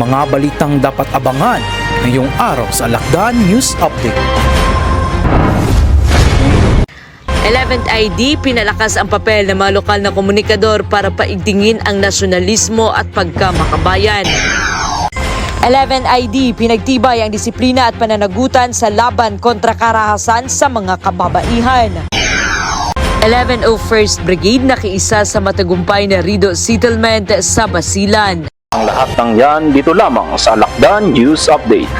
mga balitang dapat abangan ngayong araw sa Alakdan News Update. 11th ID, pinalakas ang papel ng mga lokal na komunikador para paigtingin ang nasyonalismo at pagkamakabayan. 11th ID, pinagtibay ang disiplina at pananagutan sa laban kontra karahasan sa mga kababaihan. 1101st Brigade nakiisa sa matagumpay na Rido Settlement sa Basilan. Ang lahat ng yan dito lamang sa Alakdan News Update.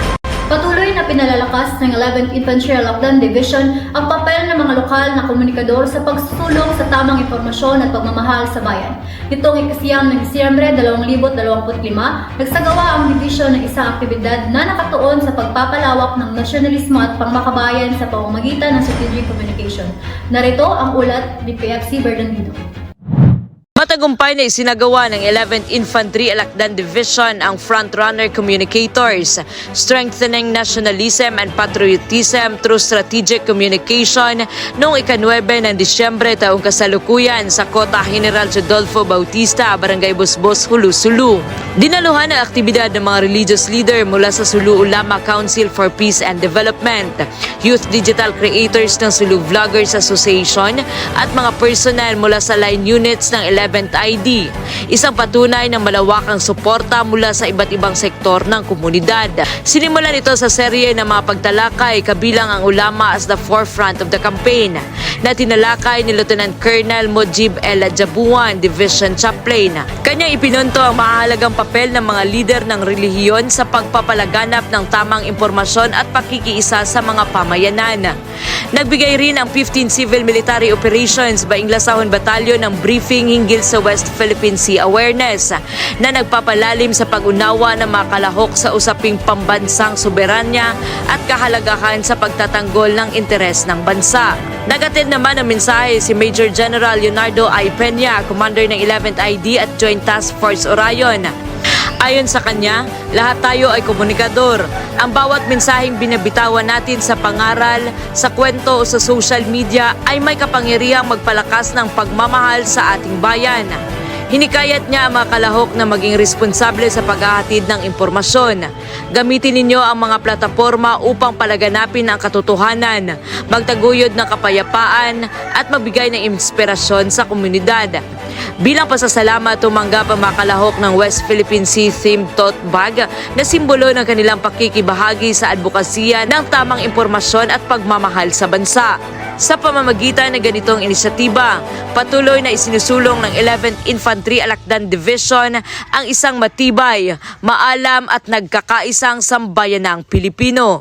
Patuloy na pinalalakas ng 11th Infantry Alakdan Division ang papel ng mga lokal na komunikador sa pagsusulong sa tamang impormasyon at pagmamahal sa bayan. Nitong ikasiyam ng Disyembre 2025, nagsagawa ang division ng isang aktibidad na nakatuon sa pagpapalawak ng nasyonalismo at pangmakabayan sa pamamagitan ng strategic communication. Narito ang ulat ni PFC Bernardino. Matagumpay na isinagawa ng 11th Infantry Alakdan Division ang Frontrunner Communicators, strengthening nationalism and patriotism through strategic communication noong ika-9 ng Disyembre taong kasalukuyan sa Kota General Rodolfo Bautista, Barangay Busbos, Hulu, Sulu. Dinaluhan ang aktibidad ng mga religious leader mula sa Sulu Ulama Council for Peace and Development, youth digital creators ng Sulu Vloggers Association at mga personnel mula sa line units ng 11th ID. Isang patunay ng malawakang suporta mula sa iba't ibang sektor ng komunidad. Sinimulan ito sa serye ng mga pagtalakay kabilang ang ulama as the forefront of the campaign na tinalakay ni Lieutenant Colonel Mujib El Jabuan, Division Chaplain. Kanyang ipinunto ang mahalagang papel ng mga lider ng relihiyon sa pagpapalaganap ng tamang impormasyon at pakikiisa sa mga pamayanan. Nagbigay rin ang 15 Civil Military Operations Bainglasahon Batalyon ng briefing hinggil sa West Philippine Sea Awareness na nagpapalalim sa pag-unawa ng mga kalahok sa usaping pambansang soberanya at kahalagahan sa pagtatanggol ng interes ng bansa. Nagatid naman ang mensahe si Major General Leonardo I. Peña, Commander ng 11th ID at Joint Task Force Orion. Ayon sa kanya, lahat tayo ay komunikador. Ang bawat mensaheng binabitawan natin sa pangaral, sa kwento o sa social media ay may kapangyarihang magpalakas ng pagmamahal sa ating bayan. Hinikayat niya ang mga kalahok na maging responsable sa paghahatid ng impormasyon. Gamitin ninyo ang mga plataforma upang palaganapin ang katotohanan, magtaguyod ng kapayapaan at magbigay ng inspirasyon sa komunidad. Bilang pasasalamat, tumanggap ang mga kalahok ng West Philippine Sea themed tote bag na simbolo ng kanilang pakikibahagi sa advokasya ng tamang impormasyon at pagmamahal sa bansa. Sa pamamagitan ng ganitong inisyatiba, patuloy na isinusulong ng 11th Infantry Alakdan Division ang isang matibay, maalam at nagkakaisang sambayanang Pilipino.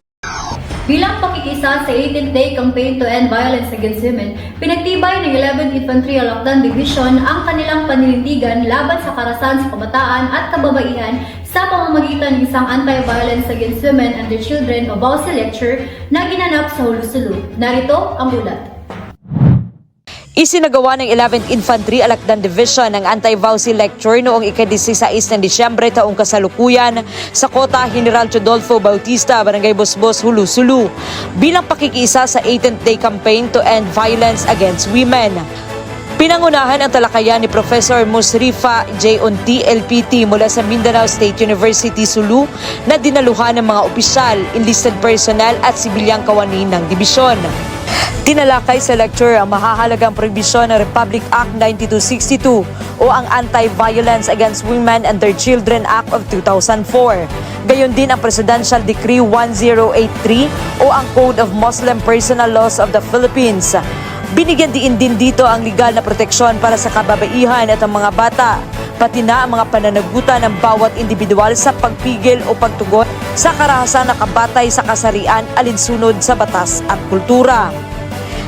Bilang pakikiisa sa 18th Day Campaign to End Violence Against Women, pinagtibay ng 11th Infantry Alakdan Division ang kanilang paninindigan laban sa karahasan sa kabataan at kababaihan sa pamamagitan ng isang Anti-Violence Against Women and Their Children o VAUCI lecture na ginanap sa Hulu, Sulu. Narito ang ulat. Isinagawa ng 11th Infantry Alakdan Division ang Anti-VAUCI lecture noong ika-16 ng Disyembre taong kasalukuyan sa Kota General Rodolfo Bautista, Barangay Busbos, Hulu, Sulu, bilang pakikiisa sa 18th Day Campaign to End Violence Against Women. Pinangunahan ang talakayan ni Professor Musrifa J. Unti, LPT mula sa Mindanao State University, Sulu na dinaluhan ng mga opisyal, enlisted personnel at sibilyang kawani ng dibisyon. Tinalakay sa lecture ang mahahalagang prohibisyon ng Republic Act 9262 o ang Anti-Violence Against Women and Their Children Act of 2004. Gayon din ang Presidential Decree 1083 o ang Code of Muslim Personal Laws of the Philippines. Binigyan diin din dito ang legal na proteksyon para sa kababaihan at ang mga bata, pati na ang mga pananagutan ng bawat individual sa pagpigil o pagtugon sa karahasan na kabatay sa kasarian alinsunod sa batas at kultura.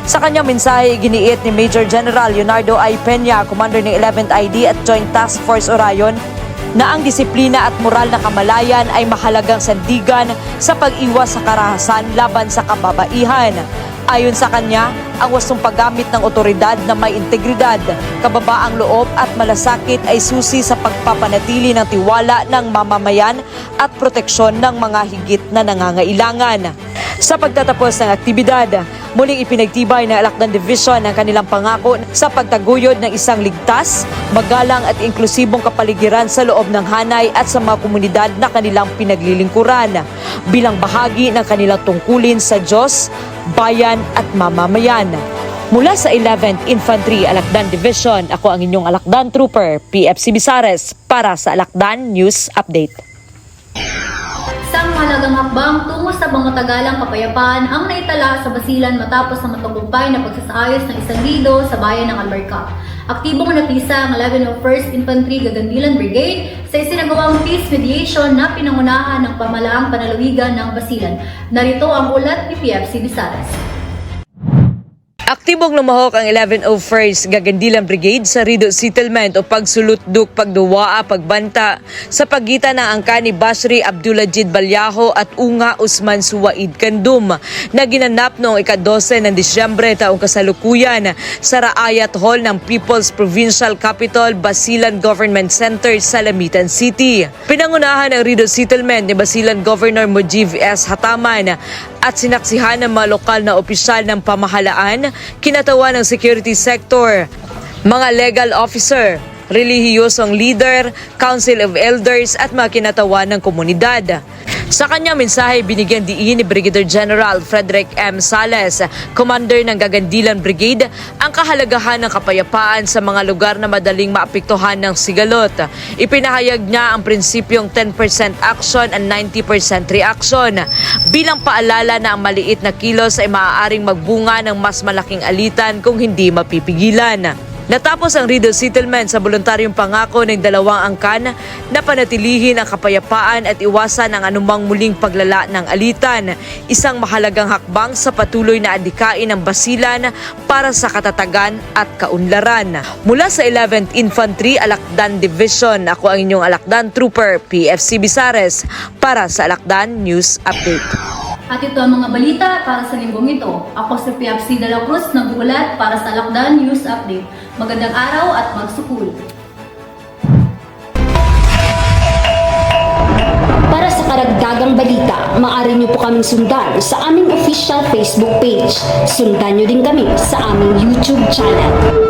Sa kanyang mensahe, giniit ni Major General Leonardo I. Peña, Commander ng 11th ID at Joint Task Force Orion, na ang disiplina at moral na kamalayan ay mahalagang sandigan sa pag-iwas sa karahasan laban sa kababaihan. Ayon sa kanya, ang wastong paggamit ng otoridad na may integridad, kababaang loob at malasakit ay susi sa pagpapanatili ng tiwala ng mamamayan at proteksyon ng mga higit na nangangailangan. Sa pagtatapos ng aktibidad, muling ipinagtibay ng Alacdan Division ang kanilang pangako sa pagtaguyod ng isang ligtas, magalang at inklusibong kapaligiran sa loob ng hanay at sa mga komunidad na kanilang pinaglilingkuran bilang bahagi ng kanilang tungkulin sa Diyos, bayan at mamamayan. Mula sa 11th Infantry Alacdan Division, ako ang inyong Alacdan Trooper, PFC Bizares, para sa Alacdan News Update. Isang mahalagang hakbang tungo sa pangmatagalang kapayapaan ang naitala sa Basilan matapos ang matagumpay na pagsasaayos ng isang lido sa bayan ng Albarca. Aktibong napisa ang 1101st Infantry Gagandilan Brigade sa isinagawang peace mediation na pinangunahan ng pamalaang panalawigan ng Basilan. Narito ang ulat ni PFC Bizares. Aktibong lumahok ang 1101st Gagandilan Brigade sa Rido Settlement o pagsulutduk, pagduwaa, pagbanta sa pagitan ng angka ni Basri Abdulajid Balyaho at Unga Usman Suwaid Kandum na ginanap noong ika-12 ng Disyembre taong kasalukuyan sa Raayat Hall ng People's Provincial Capital, Basilan Government Center sa Lamitan City. Pinangunahan ng Rido Settlement ni Basilan Governor Mujib S. Hataman at sinaksihan ng mga lokal na opisyal ng pamahalaan, kinatawan ng security sector, mga legal officer, relihiyosong leader, council of elders at mga kinatawan ng komunidad. Sa kanyang mensahe, binigyan diin ni Brigadier General Frederick M. Sales, Commander ng Gagandilan Brigade, ang kahalagahan ng kapayapaan sa mga lugar na madaling maapektuhan ng sigalot. Ipinahayag niya ang prinsipyong 10% action and 90% reaction. Bilang paalala na ang maliit na kilos ay maaaring magbunga ng mas malaking alitan kung hindi mapipigilan. Natapos ang Rido Settlement sa voluntaryong pangako ng dalawang angkan na panatilihin ang kapayapaan at iwasan ang anumang muling paglala ng alitan, isang mahalagang hakbang sa patuloy na adikain ng Basilan para sa katatagan at kaunlaran. Mula sa 11th Infantry Alacdan Division, ako ang inyong Alacdan Trooper, PFC Bizares, para sa Alacdan News Update. At ito ang mga balita para sa linggong ito. Ako si PFC De La Cruz, nag-uulat para sa Alacdan News Update. Magandang araw at magsukul. Para sa karagdagang balita, maaari niyo po kaming sundan sa aming official Facebook page. Sundan niyo din kami sa aming YouTube channel.